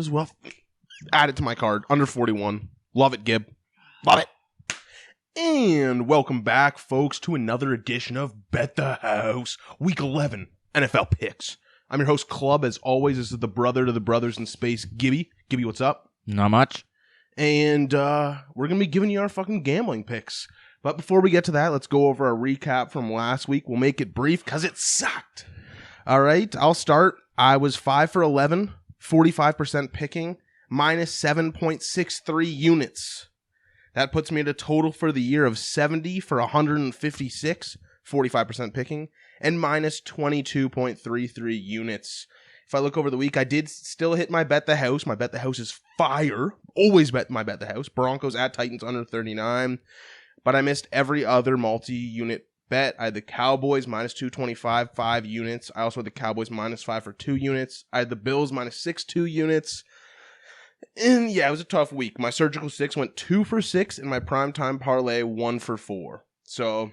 as well. Add it to my card. Under 41. Love it, Gib. Love it. And welcome back, folks, to another edition of Bet the House, Week 11 NFL Picks. I'm your host, Club. As always, this is the brother to the brothers in space, Gibby. Gibby, what's up? Not much. And we're going to be giving you our fucking gambling picks. But before we get to that, let's go over our recap from last week. We'll make it brief because it sucked. All right, I'll start. I was 5 for 11, 45% picking, minus 7.63 units. That puts me at a total for the year of 70 for 156, 45% picking, and minus 22.33 units. If I look over the week, I did still hit my Bet the House. My Bet the House is fire. Always bet my Bet the House. Broncos at Titans under 39. But I missed every other multi-unit bet. I had the Cowboys minus 225, 5 units. I also had the Cowboys minus 5 for 2 units. I had the Bills minus 6, 2 units. And yeah, it was a tough week. My surgical 6 went 2 for 6, and my primetime parlay 1 for 4. So,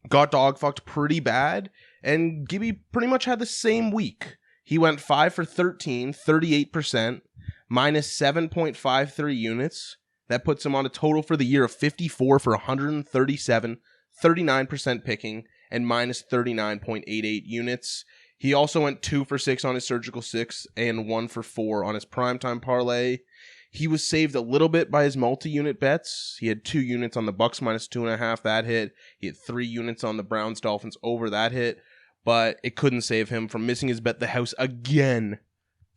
got dog fucked pretty bad, and Gibby pretty much had the same week. He went 5 for 13, 38%, minus 7.53 units. That puts him on a total for the year of 54 for 137, 39% picking, and minus 39.88 units. He also went 2 for 6 on his surgical 6 and 1 for 4 on his primetime parlay. He was saved a little bit by his multi-unit bets. He had 2 units on the Bucks minus 2.5, that hit. He had 3 units on the Browns Dolphins over, that hit. But it couldn't save him from missing his Bet the House again.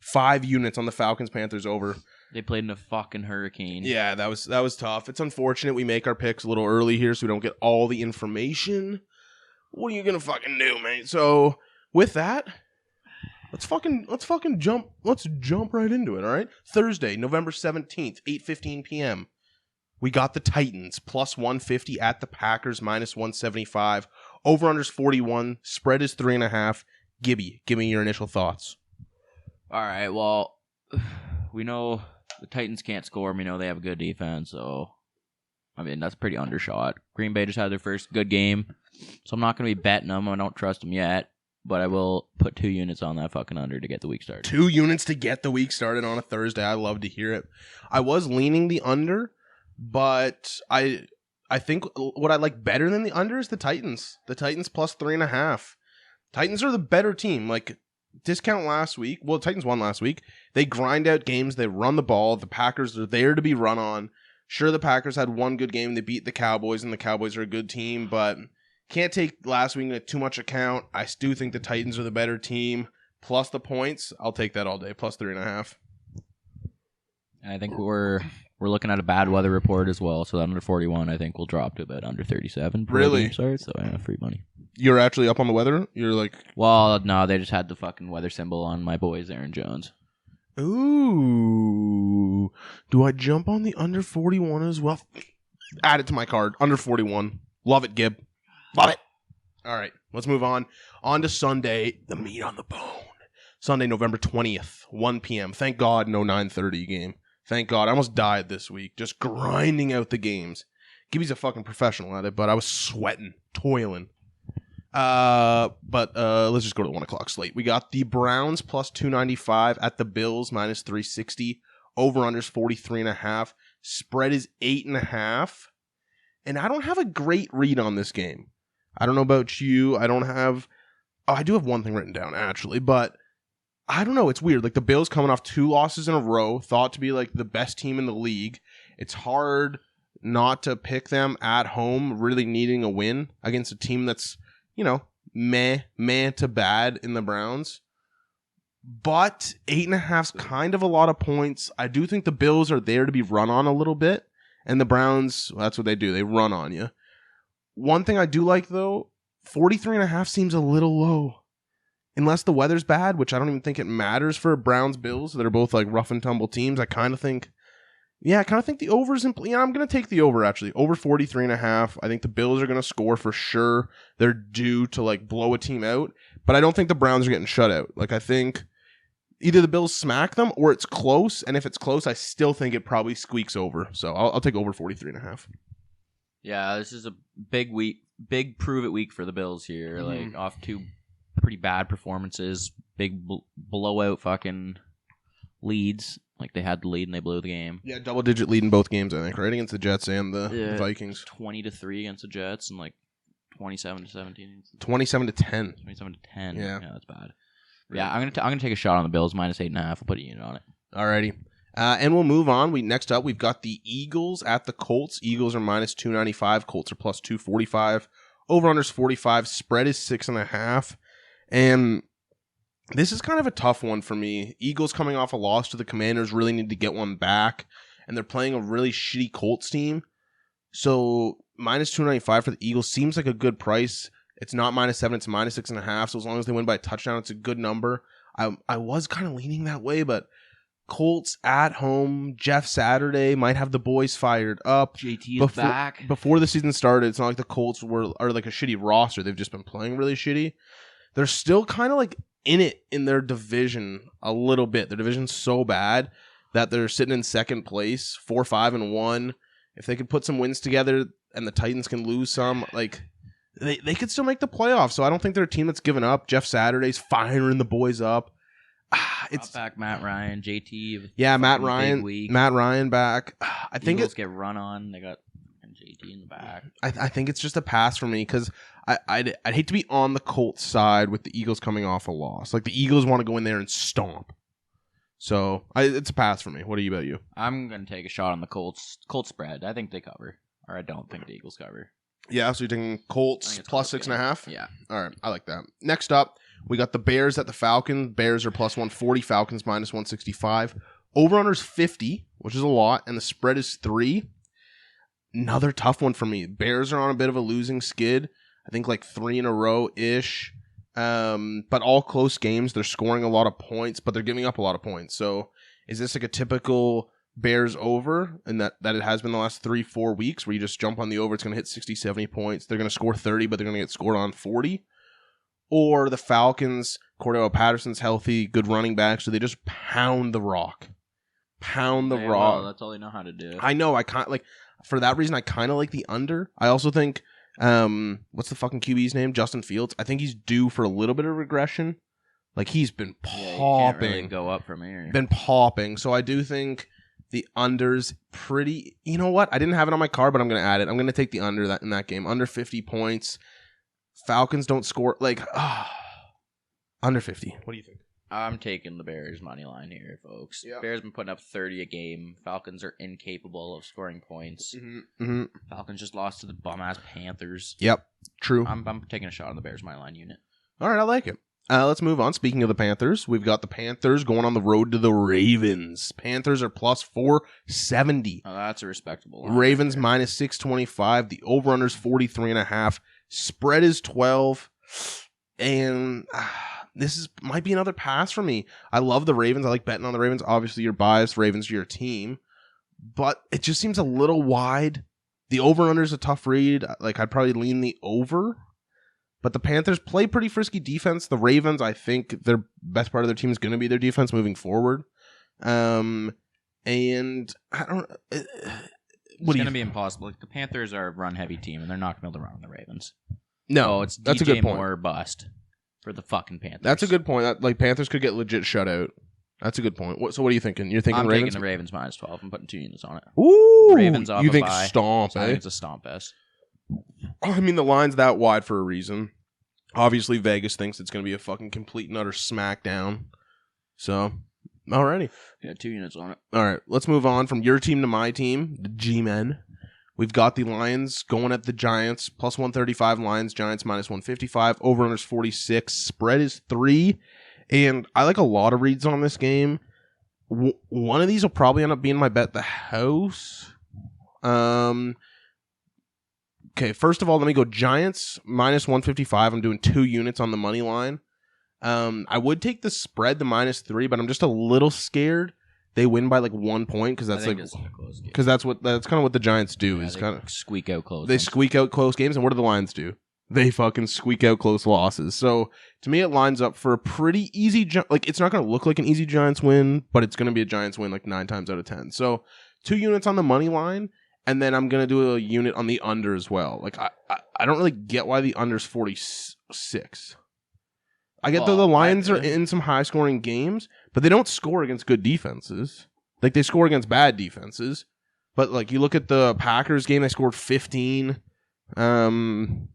5 units on the Falcons Panthers over. They played in a fucking hurricane. Yeah, that was tough. It's unfortunate we make our picks a little early here so we don't get all the information. What are you gonna fucking do, mate? So with that, let's jump right into it, all right? Thursday, November 17th, 8:15 p.m. We got the Titans plus 150 at the Packers minus 175. Over-under's 41. Spread is 3.5. Gibby, give me your initial thoughts. All right, well, we know the Titans can't score. We know they have a good defense, so, I mean, that's pretty undershot. Green Bay just had their first good game, so I'm not going to be betting them. I don't trust them yet, but I will put 2 units on that fucking under to get the week started. 2 units to get the week started on a Thursday. I love to hear it. I was leaning the under, but I think what I like better than the under is the Titans. The Titans plus 3.5. Titans are the better team. Like, discount last week. Well, the Titans won last week. They grind out games. They run the ball. The Packers are there to be run on. Sure, the Packers had one good game. They beat the Cowboys, and the Cowboys are a good team, but can't take last week into too much account. I do think the Titans are the better team. Plus the points, I'll take that all day. Plus 3.5. I think we're looking at a bad weather report as well, so that under 41, I think, will drop to about under 37. Really? Sorry, so I have free money. You're actually up on the weather? You're like... Well, no, they just had the fucking weather symbol on my boys, Aaron Jones. Ooh. Do I jump on the under 41 as well? Add it to my card. Under 41. Love it, Gib. Love it. All right, let's move on. On to Sunday, the meat on the bone. Sunday, November 20th, 1 p.m. Thank God, no 9:30 game. Thank God. I almost died this week, just grinding out the games. Gibby's a fucking professional at it, but I was sweating, toiling. But let's just go to the 1 o'clock slate. We got the Browns plus 295 at the Bills minus 360. Over-under's 43.5. Spread is 8.5. And I don't have a great read on this game. I don't know about you. I do have one thing written down, actually, but I don't know. It's weird. Like, the Bills coming off 2 losses in a row, thought to be like the best team in the league. It's hard not to pick them at home, really needing a win against a team that's, meh to bad in the Browns. But 8.5's kind of a lot of points. I do think the Bills are there to be run on a little bit. And the Browns, well, that's what they do. They run on you. One thing I do like, though, 43.5 seems a little low. Unless the weather's bad, which I don't even think it matters for Browns-Bills. They're both like rough and tumble teams. I kind of think the over's I'm going to take the over, actually. Over 43.5. I think the Bills are going to score for sure. They're due to like blow a team out. But I don't think the Browns are getting shut out. Like, I think either the Bills smack them or it's close. And if it's close, I still think it probably squeaks over. So I'll take over 43.5. Yeah, this is a big week, big prove it week for the Bills here. Like, off 2 pretty bad performances, big blowout fucking leads. Like, they had the lead and they blew the game. Yeah, double-digit lead in both games, I think, right? Against the Jets and the Vikings. 20-3 against the Jets and, 27-17. 27-10. 27-10. Yeah. That's bad. Yeah, I'm gonna take a shot on the Bills, -8.5. I'll put a unit on it. Alrighty. And we'll move on. Next up, we've got the Eagles at the Colts. Eagles are -295. Colts are +245. Over-under's 45. Spread is 6.5. And this is kind of a tough one for me. Eagles coming off a loss to the Commanders really need to get one back. And they're playing a really shitty Colts team. So -295 for the Eagles seems like a good price. It's not -7, it's -6.5. So as long as they win by a touchdown, it's a good number. I was kind of leaning that way, but Colts at home, Jeff Saturday might have the boys fired up. JT is back. Before the season started, it's not like the Colts are like a shitty roster. They've just been playing really shitty. They're still kind of like in it in their division a little bit. Their division's so bad that they're sitting in second place, 4-5-1. If they could put some wins together and the Titans can lose some, they could still make the playoffs. So I don't think they're a team that's given up. Jeff Saturday's firing the boys up. It's back Matt Ryan, JT. Yeah, Matt Ryan back. I think Eagles get run on. They got JT in the back. I think it's just a pass for me because I'd hate to be on the Colts side with the Eagles coming off a loss. Like the Eagles want to go in there and stomp. So it's a pass for me. What about you? I'm gonna take a shot on the Colts spread. I think they cover, or I don't think the Eagles cover. Yeah, so you're taking Colts +6.5? Yeah. All right, I like that. Next up, we got the Bears at the Falcons. Bears are +140, Falcons -165. Over-under's 50, which is a lot, and the spread is 3. Another tough one for me. Bears are on a bit of a losing skid. I think 3 in a row-ish. But all close games. They're scoring a lot of points, but they're giving up a lot of points. So is this a typical Bears over, and that it has been the last 3-4 weeks where you just jump on the over, it's going to hit 60-70 points. They're going to score 30, but they're going to get scored on 40. Or the Falcons, Cordell Patterson's healthy, good running back, so they just pound the rock. Rock. That's all they know how to do. I know. For that reason, I kind of like the under. I also think, what's the fucking QB's name? Justin Fields. I think he's due for a little bit of regression. He's been popping. Yeah, can't really go up from here. Been popping. So I do think the under's pretty. You know what? I didn't have it on my card, but I'm going to add it. I'm going to take the under in that game. Under 50 points. Falcons don't score under 50. What do you think? I'm taking the Bears money line here, folks. Yep. Bears been putting up 30 a game. Falcons are incapable of scoring points. Mm-hmm. Falcons just lost to the bum ass Panthers. Yep, true. I'm taking a shot on the Bears money line unit. All right, I like it. Let's move on. Speaking of the Panthers, we've got the Panthers going on the road to the Ravens. Panthers are +470. Oh, that's a respectable line. Ravens -625. The over-under's 43.5. Spread is 12. And this might be another pass for me. I love the Ravens. I like betting on the Ravens. Obviously, you're biased. Ravens are your team. But it just seems a little wide. The over-under's a tough read. I'd probably lean the over. But the Panthers play pretty frisky defense. The Ravens, I think their best part of their team is going to be their defense moving forward. And I don't. It's going to be impossible. The Panthers are a run-heavy team, and they're not going to be able to run on the Ravens. No, it's that's a good point. Moore bust for the fucking Panthers. That's a good point. Panthers could get legit shutout. That's a good point. So what are you thinking? You're thinking Ravens? I'm taking the Ravens -12. I'm putting 2 units on it. Ooh, Ravens off you think bye. stomp? So I think it's a stomp S. I mean, the line's that wide for a reason. Obviously, Vegas thinks it's going to be a fucking complete and utter smackdown. So, alrighty. Yeah, 2 units on it. All right, let's move on from your team to my team, the G-Men. We've got the Lions going at the Giants, +135 Lions, Giants -155, over-under's 46, spread is 3, and I like a lot of reads on this game. One of these will probably end up being my bet the house. Okay, first of all, let me go Giants -155. I'm doing 2 units on the money line. I would take the spread, the -3, but I'm just a little scared they win by 1 point because that's that's kind of what the Giants do. Yeah, is kind of squeak out close. They squeak out close games, and what do the Lions do? They fucking squeak out close losses. So to me, it lines up for a pretty easy. It's not going to look like an easy Giants win, but it's going to be a Giants win 9 times out of 10. So 2 units on the money line. And then I'm going to do a unit on the under as well. I don't really get why the under's 46. I get that the Lions are in some high-scoring games, but they don't score against good defenses. Like, they score against bad defenses. But, like, you look at the Packers game, they scored 15. That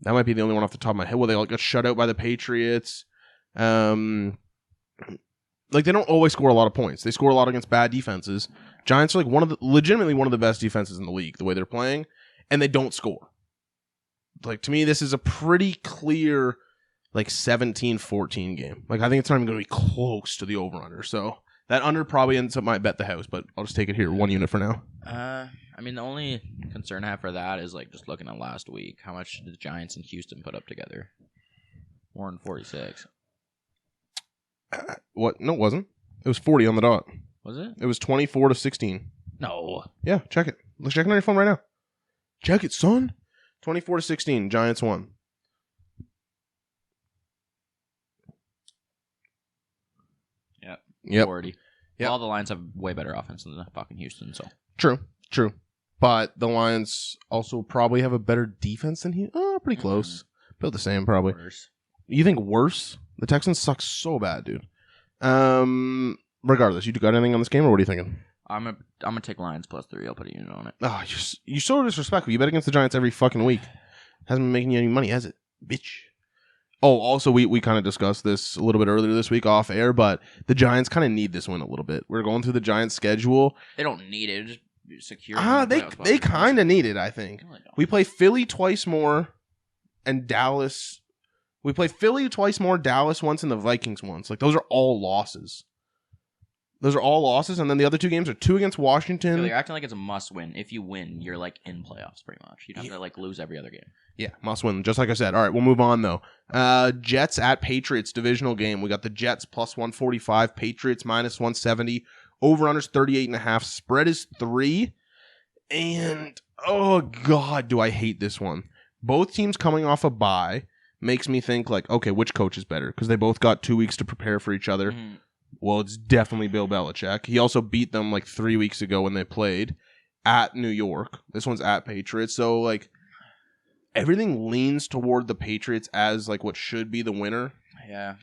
might be the only one off the top of my head. Well, they got shut out by the Patriots. Like, they don't always score a lot of points. They score a lot against bad defenses. Giants are like legitimately one of the best defenses in the league, the way they're playing, and they don't score. Like, to me, this is a pretty clear, like, 17-14 game. Like, I think it's not even going to be close to the over-under. So that under probably ends up might bet the house, but I'll just take it here, 1 unit for now. I mean, the only concern I have for that is, like, just looking at last week. How much did the Giants and Houston put up together? More than 46. What? No, it wasn't. It was 40 on the dot. Was it? It was 24-16. No. Yeah, check it. Let's check it on your phone right now. Check it, son. 24-16. Giants won. Yep. 40. Yep. All the Lions have way better offense than the fucking Houston, so. True. But the Lions also probably have a better defense than he. Oh, pretty close. About the same, probably. Worse. You think worse? The Texans suck so bad, dude. Regardless, you got anything on this game, or what are you thinking? I'm gonna take Lions +3. I'll put a unit on it. Oh, you're so disrespectful. You bet against the Giants every fucking week. Hasn't been making you any money, has it? Bitch. Oh, also, we kind of discussed this a little bit earlier this week off air, but the Giants kind of need this win a little bit. We're going through the Giants' schedule. They don't need it. Just secure. They kind of need it, I think. No, they don't. We play Philly twice more and Dallas. We play Philly twice more, Dallas once, and the Vikings once. Like, those are all losses. And then the other 2 games are 2 against Washington. You're acting like it's a must-win. If you win, you're, like, in playoffs, pretty much. You'd have to, like, lose every other game. Yeah, must win, just like I said. All right, we'll move on, though. Jets at Patriots, divisional game. We got the Jets +145, Patriots -170. Over-under's 38.5. Spread is 3. And, oh, God, do I hate this one. Both teams coming off a bye makes me think, like, okay, which coach is better? Because they both got 2 weeks to prepare for each other. Mm-hmm. Well, it's definitely Bill Belichick. He also beat them like 3 weeks ago when they played at New York. This one's at Patriots. So, like, everything leans toward the Patriots as, like, what should be the winner. Yeah.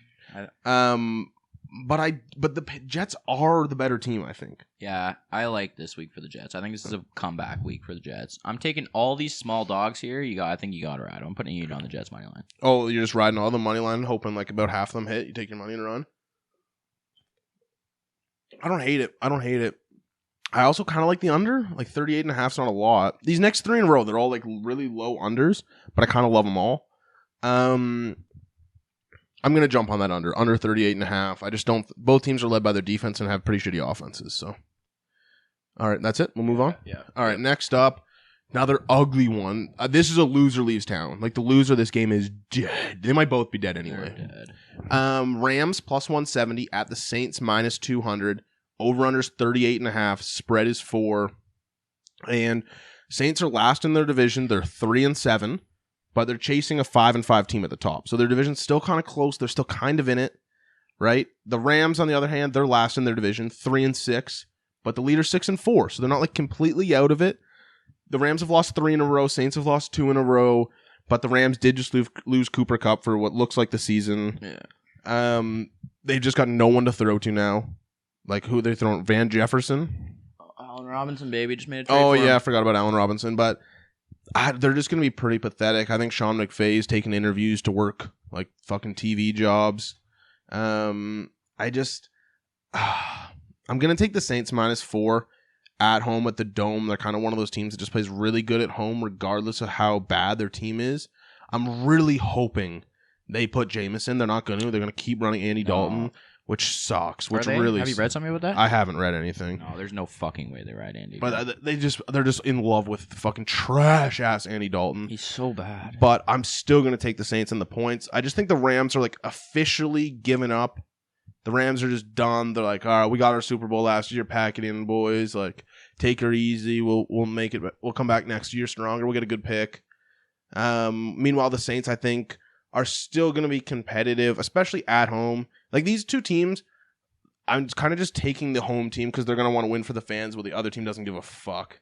But the Jets are the better team, I think. Yeah, I like this week for the Jets. I think this is a comeback week for the Jets. I'm taking all these small dogs here. I think you got to ride them. I'm putting a unit on the Jets money line. Oh, you're just riding all the money line, hoping like about half of them hit. You take your money and run. I don't hate it. I also kind of like the under. Like 38.5 is not a lot. These next 3 in a row, they're all like really low unders, but I kind of love them all. I'm going to jump on that under 38.5. I just don't. Both teams are led by their defense and have pretty shitty offenses. So, all right, that's it. We'll move on. Yeah. All right, next up, another ugly one. This is a loser leaves town. Like, the loser of this game is dead. They might both be dead anyway. They're dead. Rams +170 at the Saints -200. Over-under's 38.5. Spread is 4. And Saints are last in their division. They're 3-7, but they're chasing a 5-5 team at the top. So their division's still kind of close. They're still kind of in it, right? The Rams, on the other hand, they're last in their division, 3-6, but the leader's 6-4. So they're not like completely out of it. The Rams have lost 3 in a row. Saints have lost 2 in a row. But the Rams did just lose Cooper Kupp for what looks like the season. Yeah. They've just got no one to throw to now. Like, who they're throwing? Van Jefferson? Allen Robinson, baby. Just made a trade for him. I forgot about Allen Robinson. But they're just going to be pretty pathetic. I think Sean McVay's taking interviews to work, like, fucking TV jobs. I'm going to take the Saints -4 at home at the Dome. They're kind of one of those teams that just plays really good at home regardless of how bad their team is. I'm really hoping they put Jameson. They're not going to. They're going to keep running Andy Dalton, which sucks. Which really have you read something about that? I haven't read anything. No, there's no fucking way they ride Andy. But they're just in love with fucking trash ass Andy Dalton. He's so bad. But I'm still going to take the Saints and the points. I just think the Rams are like officially giving up. The Rams are just done. They're like, all right, we got our Super Bowl last year. Pack it in, boys. Like, take her easy. We'll make it. We'll come back next year stronger. We'll get a good pick. Meanwhile, the Saints, I think, are still going to be competitive, especially at home. Like, these two teams, I'm kind of just taking the home team because they're going to want to win for the fans, while the other team doesn't give a fuck.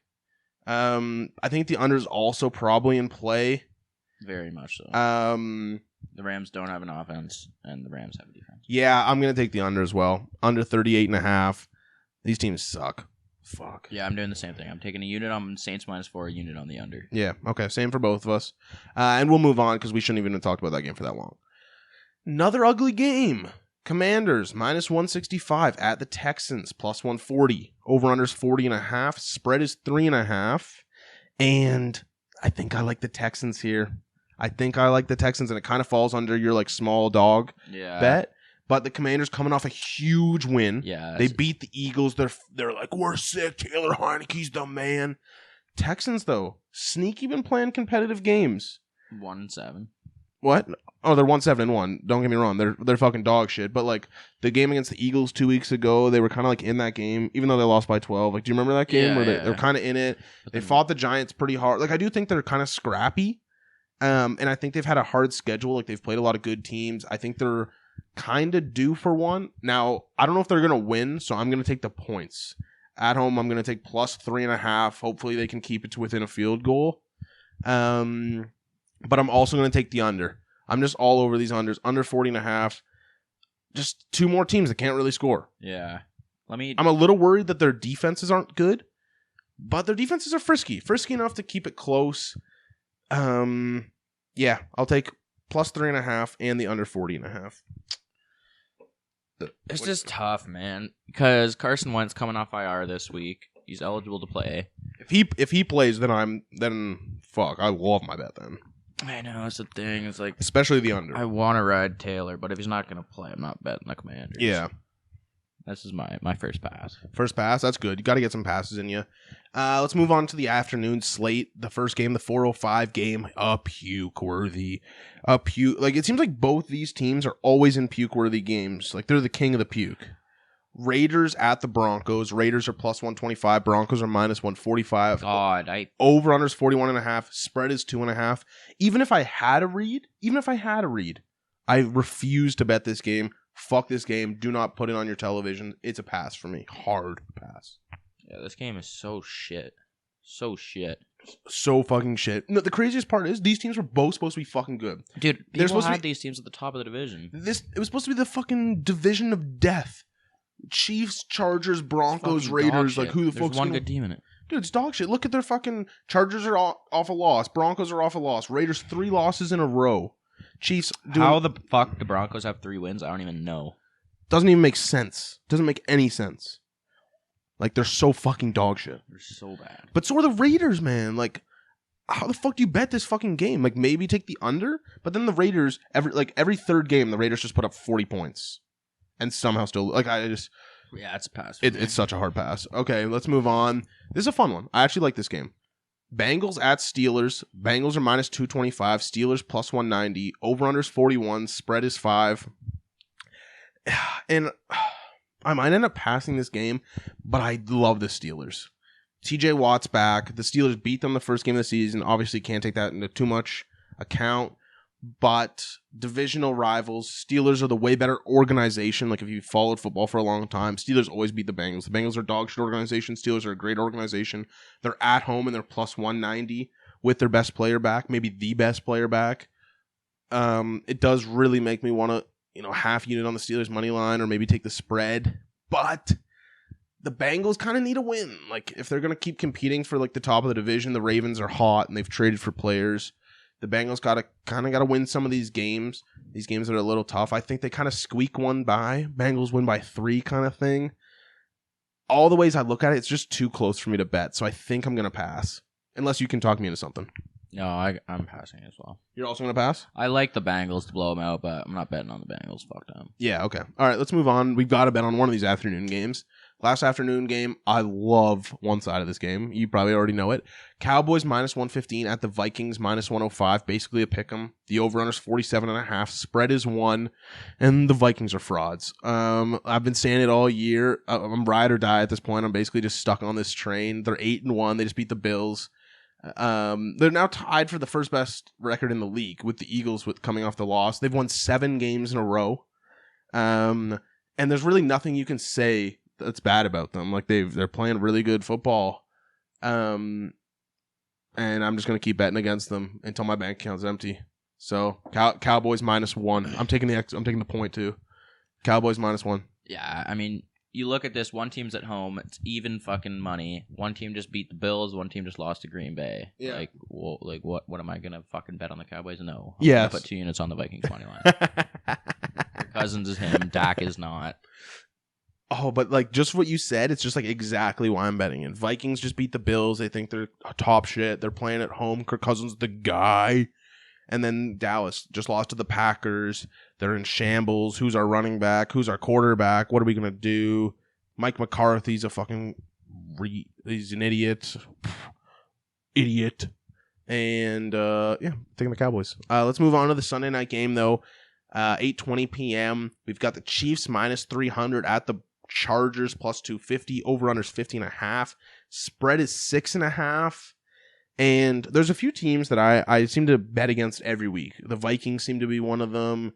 I think the under's also probably in play. Very much so. The Rams don't have an offense, and the Rams have a defense. Yeah, I'm going to take the under as well. Under 38.5. These teams suck. Fuck. Yeah, I'm doing the same thing. I'm taking a unit on Saints -4, a unit on the under. Yeah, okay, same for both of us. And we'll move on because we shouldn't even have talked about that game for that long. Another ugly game. Commanders -165 at the Texans +140. Over-under's 40.5. Spread is 3.5. And I think I like the Texans here. I think I like the Texans, and it kind of falls under your like small dog bet. But the Commanders coming off a huge win. Yeah. They beat the Eagles. They're like, we're sick. Taylor Heineke's the man. Texans, though, sneaky been playing competitive games. 1-7. What? Oh, they're 1-7-1. Don't get me wrong. They're fucking dog shit. But like the game against the Eagles 2 weeks ago, they were kind of like in that game, even though they lost by 12. Like, do you remember that game where they're kind of in it? They fought the Giants pretty hard. Like, I do think they're kind of scrappy. And I think they've had a hard schedule. Like, they've played a lot of good teams. I think they're kind of due for one. Now, I don't know if they're going to win, so I'm going to take the points. At home, I'm going to take +3.5. Hopefully, they can keep it to within a field goal. But I'm also going to take the under. I'm just all over these unders. Under 40.5. Just two more teams that can't really score. Yeah. I'm a little worried that their defenses aren't good, but their defenses are frisky. Frisky enough to keep it close. Yeah, I'll take +3.5 and the under 40.5. It's just tough, man. Because Carson Wentz coming off IR this week. He's eligible to play. If he plays, then fuck. I love my bet then. I know, that's the thing. It's like, especially the under. I want to ride Taylor, but if he's not going to play, I'm not betting the Commanders. Yeah. This is my first pass. First pass, that's good. You got to get some passes in you. Let's move on to the afternoon slate. The first game, the 4:05 game, a puke-worthy. Like, it seems like both these teams are always in puke-worthy games. Like, they're the king of the puke. Raiders at the Broncos. Raiders are +125. Broncos are -145. God, over-under's 41.5. Spread is 2.5. Even if I had a read, I refuse to bet this game. Fuck this game. Do not put it on your television. It's a pass for me. Hard pass. Yeah, this game is so shit. So shit. So fucking shit. No, the craziest part is these teams were both supposed to be fucking good. Dude, people had these teams at the top of the division. It was supposed to be the fucking division of death. Chiefs, Chargers, Broncos, Raiders. Like, who the fuck's one good team in it? Dude, it's dog shit. Look at their fucking Chargers are off a loss. Broncos are off a loss. Raiders 3 losses in a row. Chiefs. How the fuck the Broncos have 3 wins? I don't even know. Doesn't even make sense. Doesn't make any sense. Like, they're so fucking dog shit. They're so bad. But so are the Raiders, man. Like, how the fuck do you bet this fucking game? Like, maybe take the under, but then the Raiders every third game, the Raiders just put up 40 points, and somehow still Yeah, it's a pass. It's such a hard pass. Okay, let's move on. This is a fun one. I actually like this game. Bengals at Steelers. Bengals are -225. Steelers +190. Over-under's 41. Spread is 5. And I might end up passing this game, but I love the Steelers. TJ Watt's back. The Steelers beat them the first game of the season. Obviously can't take that into too much account. But divisional rivals, Steelers are the way better organization. Like, if you followed football for a long time, Steelers always beat the Bengals. The Bengals are a dog shit organization. Steelers are a great organization. They're at home and they're +190 with their best player back, maybe the best player back. It does really make me want to, half unit on the Steelers money line or maybe take the spread. But the Bengals kind of need a win. Like, if they're going to keep competing for like the top of the division, the Ravens are hot and they've traded for players. The Bengals got to win some of these games. These games that are a little tough. I think they kind of squeak one by. Bengals win by 3 kind of thing. All the ways I look at it, it's just too close for me to bet. So I think I'm going to pass. Unless you can talk me into something. No, I'm passing as well. You're also going to pass? I like the Bengals to blow them out, but I'm not betting on the Bengals. Fuck them. Yeah, okay. All right, let's move on. We've got to bet on one of these afternoon games. Last afternoon game, I love one side of this game. You probably already know it. Cowboys -115 at the Vikings -105. Basically a pick'em. The over-under's 47.5. Spread is 1. And the Vikings are frauds. I've been saying it all year. I'm ride or die at this point. I'm basically just stuck on this train. They're 8-1. They just beat the Bills. They're now tied for the first best record in the league with the Eagles coming off the loss. They've won 7 games in a row. And there's really nothing you can say that's bad about them. Like, they're playing really good football. And I'm just going to keep betting against them until my bank account's empty. So, Cowboys -1. I'm taking the point too. Cowboys -1. Yeah, I mean, you look at this, one team's at home, it's even fucking money. One team just beat the Bills, one team just lost to Green Bay. Yeah. Like, well, what am I going to fucking bet on the Cowboys? No. I'm Yes. gonna put 2 units on the Vikings money line. Your Cousins is him, Dak is not. Oh, but like just what you said, it's just like exactly why I'm betting it. Vikings just beat the Bills. They think they're top shit. They're playing at home. Kirk Cousins the guy. And then Dallas just lost to the Packers. They're in shambles. Who's our running back? Who's our quarterback? What are we going to do? Mike McCarthy's a fucking he's an idiot. Idiot. And taking the Cowboys. Let's move on to the Sunday night game though. 8:20 p.m. We've got the Chiefs minus 300 at the Chargers plus 250. Over-under's 50.5. Spread is 6.5. And there's a few teams that I seem to bet against every week. The Vikings seem to be one of them.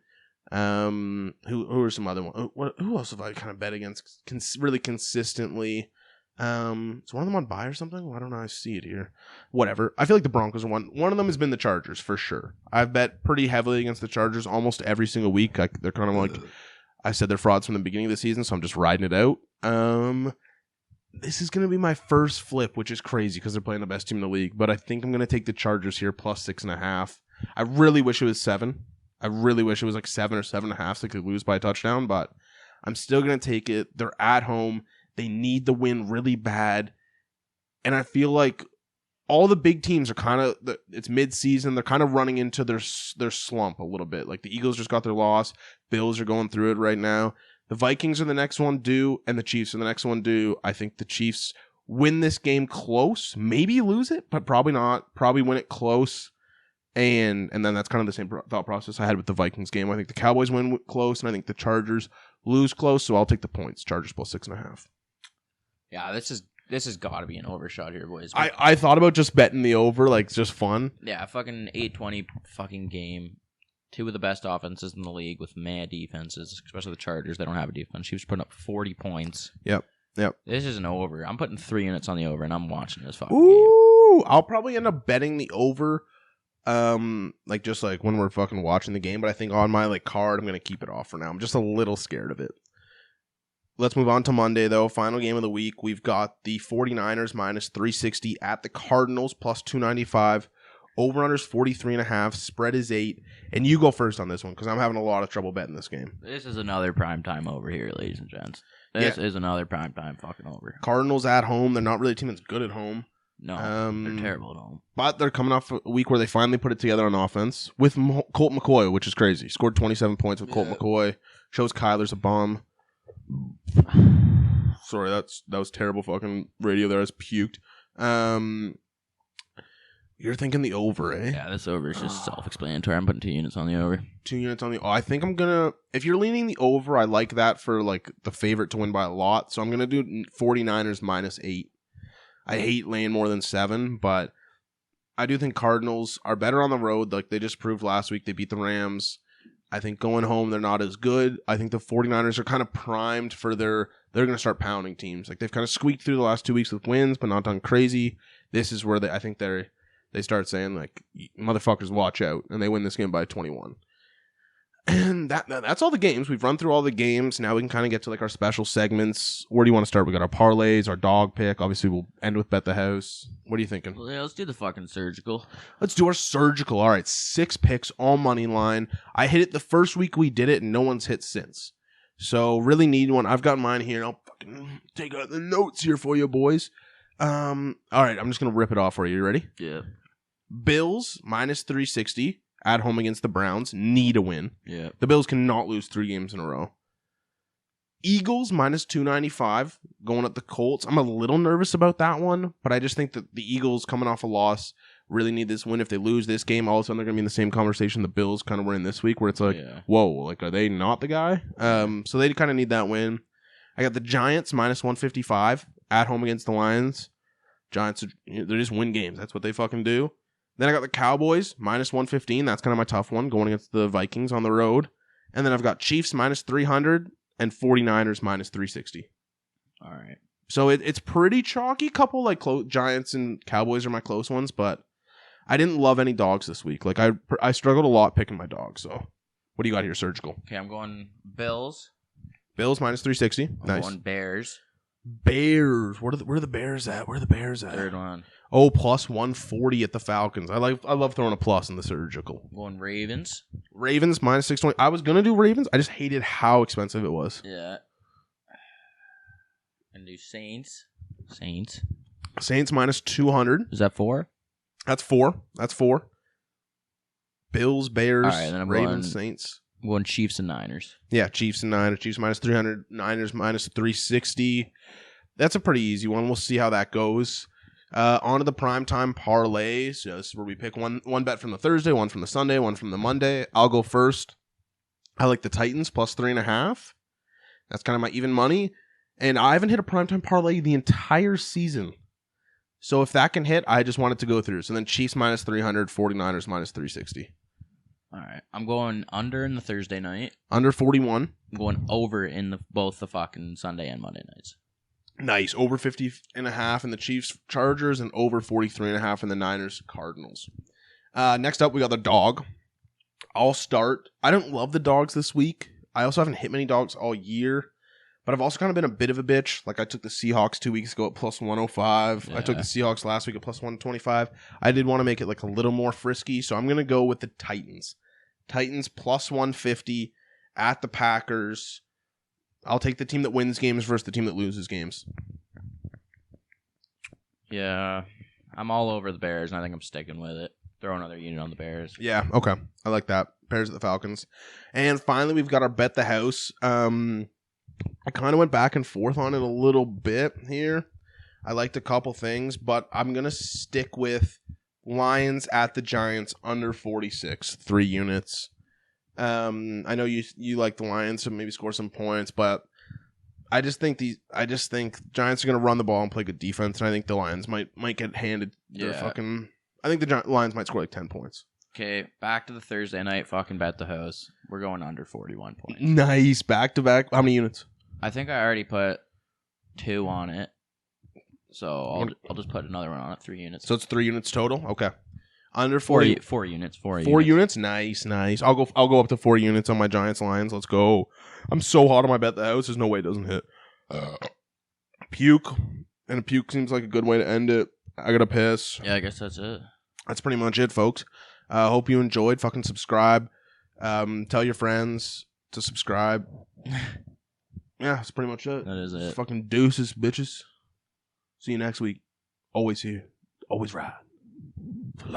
Who are some other ones? Who else have I kind of bet against really consistently? Is one of them on bye or something? Why don't I see it here? Whatever. I feel like the Broncos are one. One of them has been the Chargers for sure. I've bet pretty heavily against the Chargers almost every single week. They're kind of like I said, they're frauds from the beginning of the season, so I'm just riding it out. This is going to be my first flip, which is crazy because they're playing the best team in the league. But I think I'm going to take the Chargers here plus 6.5. I really wish it was 7. I really wish it was like 7 or 7.5 so they could lose by a touchdown. But I'm still going to take it. They're at home. They need the win really bad. And I feel like all the big teams are kind of, it's mid-season. They're kind of running into their slump a little bit. Like the Eagles just got their loss. Bills are going through it right now. The Vikings are the next one due, and the Chiefs are the next one due. I think the Chiefs win this game close, maybe lose it, but probably not. Probably win it close, and then that's kind of the same thought process I had with the Vikings game. I think the Cowboys win close, and I think the Chargers lose close, so I'll take the points. Chargers plus 6.5. Yeah, this has got to be an overshot here, boys. I thought about just betting the over, like, just fun. Yeah, fucking 8:20 fucking game. 2 of the best offenses in the league with mad defenses, especially the Chargers. They don't have a defense. She was putting up 40 points. Yep. This is an over. I'm putting 3 units on the over, and I'm watching this fucking game. I'll probably end up betting the over, just when we're fucking watching the game. But I think on my card, I'm gonna keep it off for now. I'm just a little scared of it. Let's move on to Monday though. Final game of the week. We've got the 49ers minus 360 at the Cardinals plus 295. Over-under's 43.5. Spread is 8. And you go first on this one because I'm having a lot of trouble betting this game. This is another primetime over here, ladies and gents. This is another primetime fucking over. Cardinals at home. They're not really a team that's good at home. No, they're terrible at home. But they're coming off a week where they finally put it together on offense with Colt McCoy, which is crazy. Scored 27 points with Colt McCoy. Shows Kyler's a bum. Sorry, that was terrible fucking radio there. I was puked. You're thinking the over, eh? Yeah, this over is just self-explanatory. I'm putting 2 units on the over. 2 units on the... I think I'm going to... If you're leaning the over, I like that for, the favorite to win by a lot. So I'm going to do 49ers minus 8. I hate laying more than 7, but I do think Cardinals are better on the road. They just proved last week. They beat the Rams. I think going home, they're not as good. I think the 49ers are kind of primed for their... They're going to start pounding teams. They've kind of squeaked through the last 2 weeks with wins, but not done crazy. This is where I think they start saying, motherfuckers, watch out. And they win this game by 21. And that's all the games. We've run through all the games. Now we can kind of get to, our special segments. Where do you want to start? We got our parlays, our dog pick. Obviously, we'll end with Bet the House. What are you thinking? Well, yeah, let's do the fucking surgical. Let's do our surgical. All right, 6 picks, all money line. I hit it the first week we did it, and no one's hit since. So, really need one. I've got mine here. I'll fucking take out the notes here for you, boys. All right, I'm just going to rip it off for you. You ready? Yeah. Bills minus 360 at home against the Browns. Need a win. Yeah. The Bills cannot lose 3 games in a row. Eagles minus 295 going at the Colts. I'm a little nervous about that one, but I just think that the Eagles coming off a loss really need this win. If they lose this game, all of a sudden they're going to be in the same conversation the Bills kind of were in this week where it's whoa, are they not the guy? So they kind of need that win. I got the Giants minus 155 at home against the Lions. Giants, they just win games. That's what they fucking do. Then I got the Cowboys minus 115. That's kind of my tough one going against the Vikings on the road. And then I've got Chiefs minus 300 and 49ers minus 360. All right. So it's pretty chalky. Couple Giants and Cowboys are my close ones, but I didn't love any dogs this week. I struggled a lot picking my dogs. So what do you got here, surgical? Okay, I'm going Bills Bills minus 360. Nice. Going Bears. Bears. Where are the Bears at? Third one. Oh, plus 140 at the Falcons. I love throwing a plus in the surgical. Going Ravens. Ravens minus 620. I was gonna do Ravens. I just hated how expensive it was. Yeah. And do Saints. Saints minus 200. Is that 4? That's 4. Bills, Bears, All right, then I'm Ravens, going, Saints. I'm going Chiefs and Niners. Yeah, Chiefs and Niners. Chiefs minus 300. Niners minus 360. That's a pretty easy one. We'll see how that goes. On to the primetime parlays. So this is where we pick one bet from the Thursday, one from the Sunday, one from the Monday. I'll go first. I like the Titans plus 3.5. That's kind of my even money. And I haven't hit a primetime parlay the entire season. So if that can hit, I just want it to go through. So then Chiefs minus 300, 49ers minus 360. All right. I'm going under in the Thursday night. Under 41. I'm going over in both the fucking Sunday and Monday nights. Nice. Over 50.5 in the Chiefs Chargers and over 43.5 in the Niners Cardinals. Next up, we got the dog. I'll start. I don't love the dogs this week. I also haven't hit many dogs all year. But I've also kind of been a bit of a bitch. Like I took the Seahawks 2 weeks ago at plus 105. Yeah. I took the Seahawks last week at plus 125. I did want to make it like a little more frisky. So I'm going to go with the Titans. Titans plus 150 at the Packers. I'll take the team that wins games versus the team that loses games. Yeah, I'm all over the Bears, and I think I'm sticking with it. Throw another unit on the Bears. Yeah, okay. I like that. Bears at the Falcons. And finally, we've got our Bet the House. I kind of went back and forth on it a little bit here. I liked a couple things, but I'm going to stick with Lions at the Giants under 46, 3 units. I know you like the Lions to maybe score some points, but I just think Giants are going to run the ball and play good defense, and I think the Lions might get handed their fucking. I think the Lions might score like 10 points. Okay, back to the Thursday night fucking Bet the House. We're going under 41 points. Nice, back to back. How many units? I think I already put 2 on it, so I'll just put another one on it. 3 units. So it's 3 units total. Okay. Under 40. 4 units. 4 units. Nice. I'll go up to 4 units on my Giants Lions. Let's go. I'm so hot on my Bet the House. There's no way it doesn't hit. Puke. And a puke seems like a good way to end it. I got to piss. Yeah, I guess that's it. That's pretty much it, folks. Hope you enjoyed. Fucking subscribe. Tell your friends to subscribe. Yeah, that's pretty much it. That is it. Fucking deuces, bitches. See you next week. Always here. Always ride. For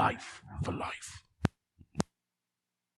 life.